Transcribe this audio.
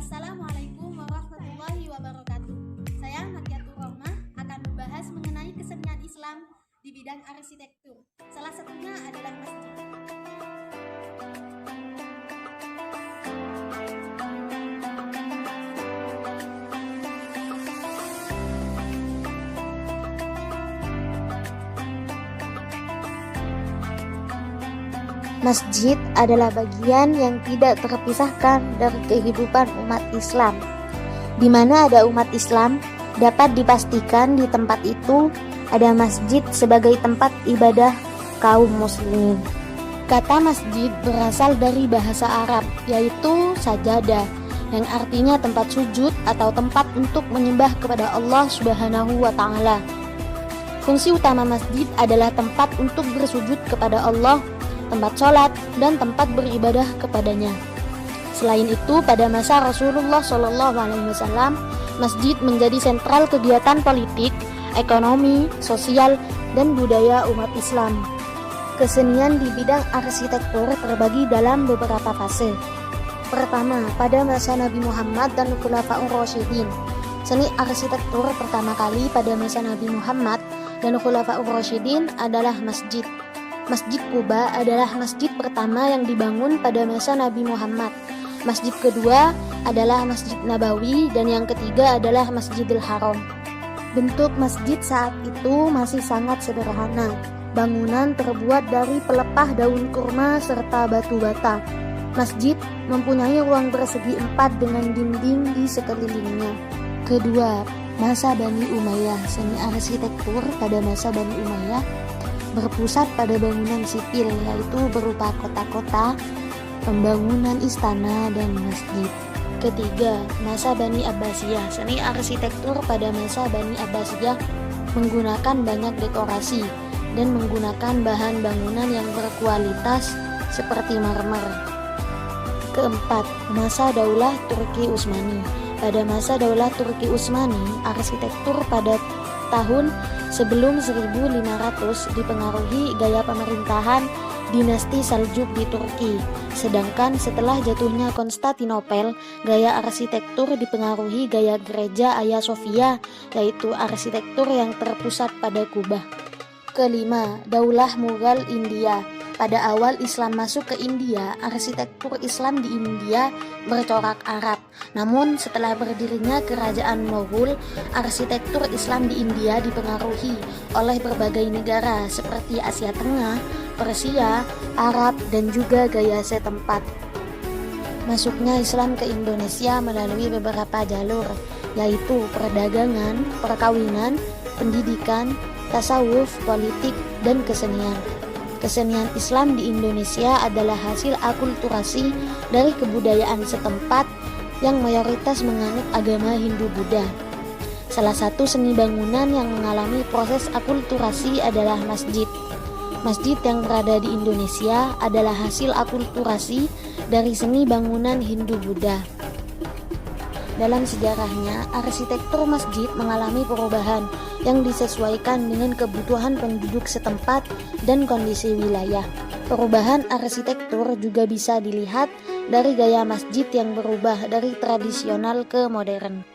Assalamualaikum warahmatullahi wabarakatuh. Saya Nakiatul Rohmah akan membahas mengenai kesenian Islam di bidang arsitektur. Salah satunya adalah masjid. Masjid adalah bagian yang tidak terpisahkan dari kehidupan umat Islam. Di mana ada umat Islam, dapat dipastikan di tempat itu ada masjid sebagai tempat ibadah kaum muslimin. Kata masjid berasal dari bahasa Arab, yaitu sajadah, yang artinya tempat sujud atau tempat untuk menyembah kepada Allah Subhanahu wa Ta'ala. Fungsi utama masjid adalah tempat untuk bersujud kepada Allah, tempat sholat, dan tempat beribadah kepadanya. Selain itu, pada masa Rasulullah SAW, masjid menjadi sentral kegiatan politik, ekonomi, sosial, dan budaya umat Islam. Kesenian di bidang arsitektur terbagi dalam beberapa fase. Pertama, pada masa Nabi Muhammad dan Khulafaur Rasyidin. Seni arsitektur pertama kali pada masa Nabi Muhammad dan Khulafaur Rasyidin adalah masjid. Masjid Quba adalah masjid pertama yang dibangun pada masa Nabi Muhammad. Masjid kedua adalah Masjid Nabawi dan yang ketiga adalah Masjidil Haram. Bentuk masjid saat itu masih sangat sederhana. Bangunan terbuat dari pelepah daun kurma serta batu bata. Masjid mempunyai ruang persegi 4 dengan dinding di sekelilingnya. Kedua, masa Bani Umayyah. Seni arsitektur pada masa Bani Umayyah berpusat pada bangunan sipil, yaitu berupa kota-kota, pembangunan istana, dan masjid. Ketiga, masa Bani Abbasiyah. Seni arsitektur pada masa Bani Abbasiyah menggunakan banyak dekorasi dan menggunakan bahan bangunan yang berkualitas seperti marmer. Keempat, masa Daulah Turki Utsmani. Pada masa Daulah Turki Utsmani, arsitektur pada tahun sebelum 1500 dipengaruhi gaya pemerintahan dinasti Saljuk di Turki. Sedangkan setelah jatuhnya Konstantinopel, gaya arsitektur dipengaruhi gaya gereja Hagia Sophia, yaitu arsitektur yang terpusat pada Kubah. Kelima, Daulah Mughal India. Pada awal Islam masuk ke India, arsitektur Islam di India bercorak Arab. Namun setelah berdirinya kerajaan Moghul, arsitektur Islam di India dipengaruhi oleh berbagai negara seperti Asia Tengah, Persia, Arab, dan juga gaya setempat. Masuknya Islam ke Indonesia melalui beberapa jalur, yaitu perdagangan, perkawinan, pendidikan, tasawuf, politik, dan kesenian. Kesenian Islam di Indonesia adalah hasil akulturasi dari kebudayaan setempat yang mayoritas menganut agama Hindu-Buddha. Salah satu seni bangunan yang mengalami proses akulturasi adalah masjid. Masjid yang berada di Indonesia adalah hasil akulturasi dari seni bangunan Hindu-Buddha. Dalam sejarahnya, arsitektur masjid mengalami perubahan yang disesuaikan dengan kebutuhan penduduk setempat dan kondisi wilayah. Perubahan arsitektur juga bisa dilihat dari gaya masjid yang berubah dari tradisional ke modern.